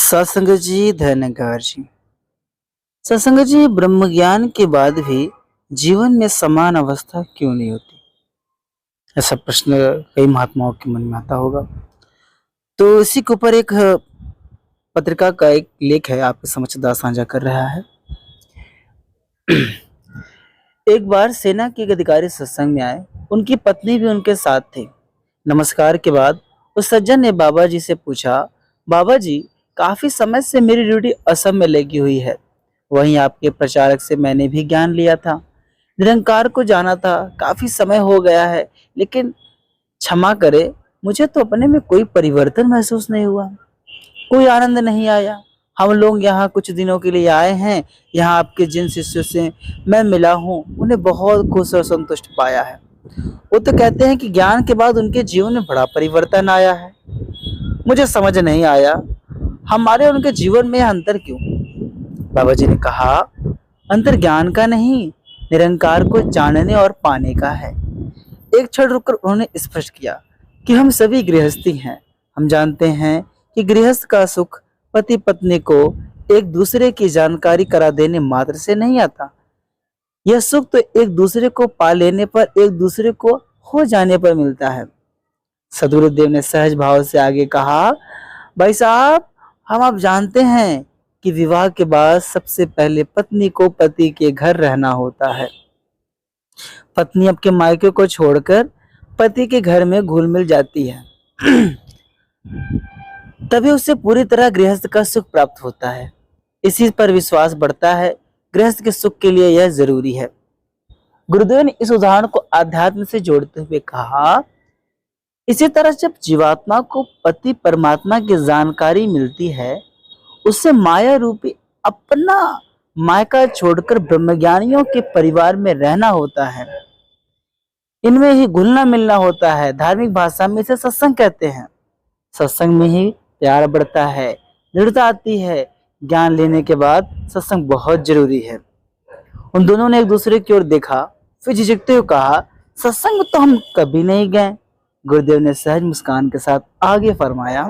सत्संग जी धन्यकार जी। सत्संग जी, ब्रह्म ज्ञान के बाद भी जीवन में समान अवस्था क्यों नहीं होती? ऐसा प्रश्न कई महात्माओं के मन में आता होगा। तो इसी के ऊपर एक पत्रिका का एक लेख है, आपके समक्ष दास साझा कर रहा है। एक बार सेना के एक अधिकारी सत्संग में आए। उनकी पत्नी भी उनके साथ थी। नमस्कार के बाद उस सज्जन ने बाबा जी से पूछा, बाबा जी, काफी समय से मेरी ड्यूटी असम में लगी हुई है। वहीं आपके प्रचारक से मैंने भी ज्ञान लिया था, निरंकार को जाना था। काफी समय हो गया है, लेकिन क्षमा करे, मुझे तो अपने में कोई परिवर्तन महसूस नहीं हुआ, कोई आनंद नहीं आया। हम लोग यहाँ कुछ दिनों के लिए आए हैं। यहाँ आपके जिन शिष्यों से मैं मिला हूँ, उन्हें बहुत खुश और संतुष्ट पाया है। वो तो कहते हैं कि ज्ञान के बाद उनके जीवन में बड़ा परिवर्तन आया है। मुझे समझ नहीं आया, हमारे उनके जीवन में यह अंतर क्यों? बाबा जी ने कहा, अंतर ज्ञान का नहीं, निरंकार को जानने और पाने का है। एक क्षण रुककर उन्होंने स्पष्ट किया कि हम सभी गृहस्थी हैं। हम जानते हैं कि गृहस्थ का सुख पति पत्नी को एक दूसरे की जानकारी करा देने मात्र से नहीं आता। यह सुख तो एक दूसरे को पा लेने पर, एक दूसरे को हो जाने पर मिलता है। सदगुरुदेव ने सहज भाव से आगे कहा, भाई साहब, हम आप जानते हैं कि विवाह के बाद सबसे पहले पत्नी को पति के घर रहना होता है। पत्नी अपने मायके को छोड़कर पति के घर में घुल मिल जाती है। तभी उसे पूरी तरह गृहस्थ का सुख प्राप्त होता है। इसी पर विश्वास बढ़ता है। गृहस्थ के सुख के लिए यह जरूरी है। गुरुदेव ने इस उदाहरण को आध्यात्म से जोड़ते हुए कहा, इसी तरह जब जीवात्मा को पति परमात्मा की जानकारी मिलती है, उससे माया रूपी अपना मायका छोड़कर ब्रह्मज्ञानियों के परिवार में रहना होता है। इनमें ही घुलना मिलना होता है। धार्मिक भाषा में इसे सत्संग कहते हैं। सत्संग में ही प्यार बढ़ता है, दृढ़ता आती है। ज्ञान लेने के बाद सत्संग बहुत जरूरी है। उन दोनों ने एक दूसरे की ओर देखा, फिर झिझकते हुए कहा, सत्संग में तो हम कभी नहीं गए। गुरुदेव ने सहज मुस्कान के साथ आगे फरमाया,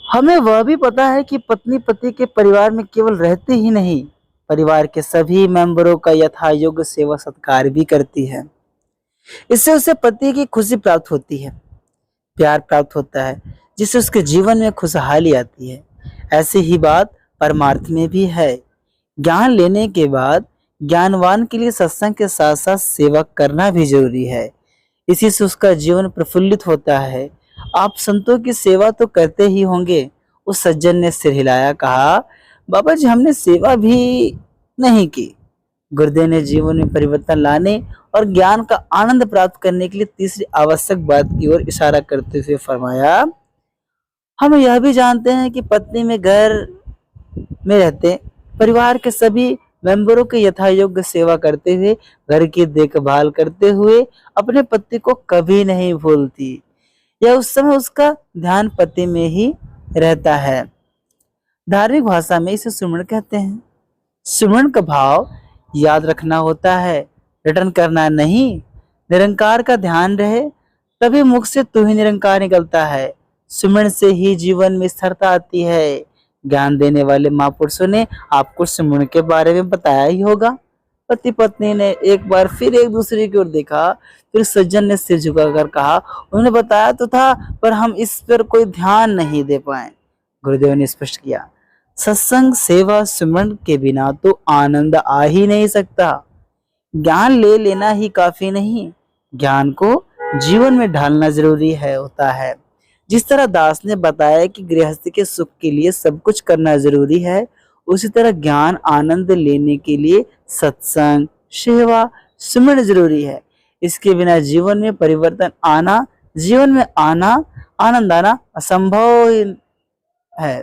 हमें वह भी पता है कि पत्नी पति के परिवार में केवल रहती ही नहीं, परिवार के सभी मेंबरों का यथा योग्य सेवा सत्कार भी करती है। इससे उसे पति की खुशी प्राप्त होती है, प्यार प्राप्त होता है, जिससे उसके जीवन में खुशहाली आती है। ऐसी ही बात परमार्थ में भी है। ज्ञान लेने के बाद ज्ञानवान के लिए सत्संग के साथ साथ सेवा करना भी जरूरी है। इसी से उसका जीवन प्रफुल्लित होता है। आप संतों की सेवा तो करते ही होंगे। उस सज्जन ने सिर हिलाया, कहा, बाबा जी, हमने सेवा भी नहीं की। गुरुदेव ने जीवन में परिवर्तन लाने और ज्ञान का आनंद प्राप्त करने के लिए तीसरी आवश्यक बात की ओर इशारा करते हुए फरमाया, हम यह भी जानते हैं कि पत्नी में घर में रहते परिवार के सभी मेंबरों की यथा योग्य सेवा करते हुए, घर की देखभाल करते हुए अपने पति को कभी नहीं भूलती। यह उस समय उसका ध्यान पति में ही रहता है। धार्मिक भाषा में इसे सुमरण कहते हैं। सुमरण का भाव याद रखना होता है, रिटर्न करना नहीं। निरंकार का ध्यान रहे, तभी मुख से तू ही निरंकार निकलता है। सुमरण से ही जीवन में स्थिरता आती है। ज्ञान देने वाले महापुरुषों ने आपको सुमरण के बारे में बताया ही होगा। पति पत्नी ने एक बार फिर एक दूसरे की ओर देखा। फिर सज्जन ने सिर झुकाकर कहा, उन्होंने बताया तो था, पर हम इस पर कोई ध्यान नहीं दे पाए। गुरुदेव ने स्पष्ट किया, सत्संग सेवा सुमरण के बिना तो आनंद आ ही नहीं सकता। ज्ञान ले लेना ही काफी नहीं, ज्ञान को जीवन में ढालना जरूरी होता है। जिस तरह दास ने बताया कि गृहस्थी के सुख के लिए सब कुछ करना जरूरी है, उसी तरह ज्ञान आनंद लेने के लिए सत्संग सेवा सुमरण जरूरी है। इसके बिना जीवन में परिवर्तन आना, जीवन में आनंद आना असंभव है।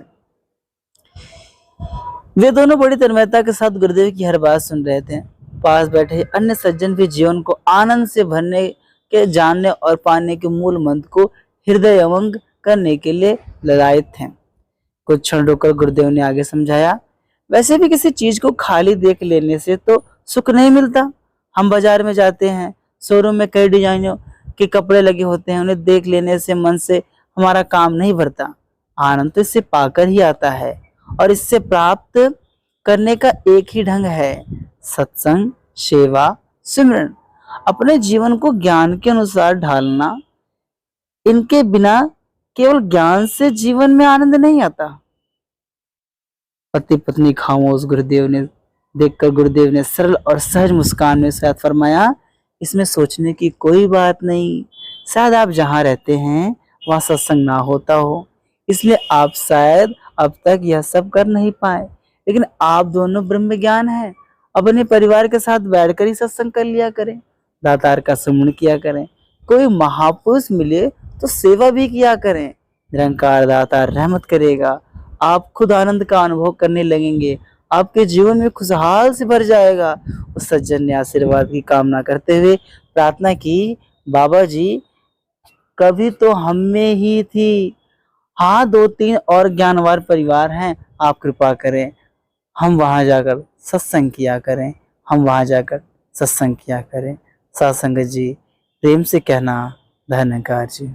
वे दोनों बड़ी तन्मयता के साथ गुरुदेव की हर बात सुन रहे थे। पास बैठे अन्य सज्जन भी जीवन को आनंद से भरने के, जानने और पाने के मूल मंत्र को हृदयंगम करने के लिए ललायत थे। कुछ क्षण रुककर गुरुदेव ने आगे समझाया, वैसे भी किसी चीज को खाली देख लेने से तो सुख नहीं मिलता। हम बाजार में जाते हैं, शोरूम में कई डिजाइनों के कपड़े लगे होते हैं, उन्हें देख लेने से मन से हमारा काम नहीं भरता। आनंद तो इससे पाकर ही आता है और इससे प्राप्त करने का एक ही ढंग है, सत्संग, सेवा, सिमरन। अपने जीवन को ज्ञान के अनुसार ढालना। इनके बिना केवल ज्ञान से जीवन में आनंद नहीं आता। पति पत्नी खामोश गुरुदेव ने देखकर गुरुदेव ने सरल और सहज मुस्कान में शायद फरमाया, इसमें सोचने की कोई बात नहीं। शायद आप जहाँ रहते हैं वहाँ सत्संग ना होता हो, इसलिए आप शायद अब तक यह सब कर नहीं पाए, लेकिन आप दोनों ब्रह्म ज्ञान हैं। अपने परिवार के साथ बैठकर ही सत्संग कर लिया करें, दातार का सुमन किया करें, कोई महापुरुष मिले तो सेवा भी किया करें। निरंकार दाता रहमत करेगा, आप खुद आनंद का अनुभव करने लगेंगे, आपके जीवन में खुशहाल से भर जाएगा। उस सज्जन ने आशीर्वाद की कामना करते हुए प्रार्थना की, बाबा जी कभी तो हम में ही थी, हाँ 2-3 और ज्ञानवान परिवार हैं, आप कृपा करें हम वहां जाकर सत्संग किया करें, हम वहां जाकर सत्संग किया करें। साथ संगत जी प्रेम से कहना, धन्यकार जी।